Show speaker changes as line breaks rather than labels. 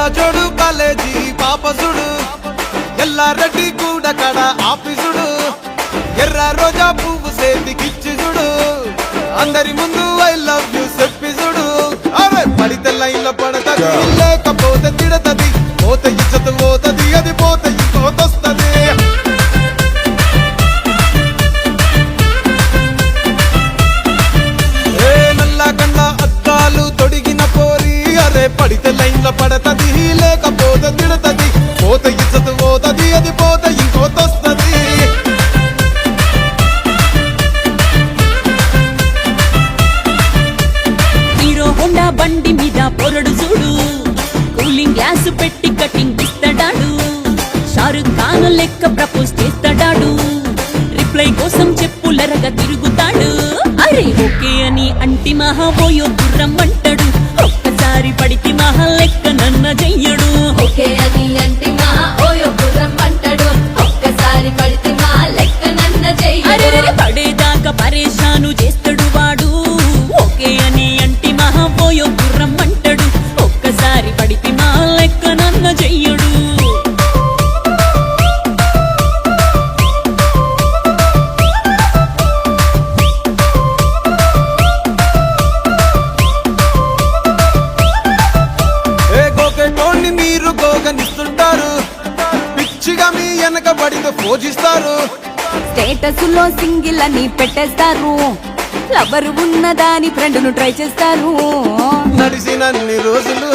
జోడు కాలేజీ పాపసుడు ఎల్లారెడ్డి కూడా కడ ఆఫీసుడు ఎర్ర రోజా పువ్వు సేతికిచ్చి చూడు అందరి ముందు ఐ లవ్ యూ చెప్పి చూడు అరే పడితే లైన్లో పడతది లేకపోతే తిడతది పోతే ఇచ్చత పోతది అది పోతే ఇంకోతొస్తది పడితే లైన్లో పడతది లేకపోతే తిడతది పోతే ఇచ్చత పోతది అది పోతే ఇంకోతొస్తది
హీరో హోండా బండి మీద పొరడు చూడు కూలింగ్ గ్లాస్ పెట్టి కటింగ్ ఇస్తాడాడు షారుఖ్ ఖాన్ లెక్క ప్రపోజ్ చేస్తాడాడు రిప్లై కోసం చెప్పులరగా తిరుగుతాడు అరే ఓకే అని అంటి మహాబోయో గుర్రమ్మంటాడు ఒక్కసారి పడితే మహా లెక్క నన్న చెయ్యడు
ఓకే అని అంటి మహా ఓయో గుర్రమ్మంటాడు ఒక్కసారి పడితే మా లెక్క నన్న చెయ్యడు
పడేదాకా పరేషాను చేస్తాడు వాడు ఓకే అని అంటి మహాబోయో గుర్రమ్మంటాడు ఒక్కసారి పడితే మా లెక్క నన్న చెయ్యడు
పిచ్చిగా మీ వెనక పడితో పూజిస్తారు
స్టేటస్ లో సింగిల్ అని పెట్టేస్తారు లవరు ఉన్నదాని ఫ్రెండ్ ను ట్రై చేస్తారు
నడిచినన్ని రోజులు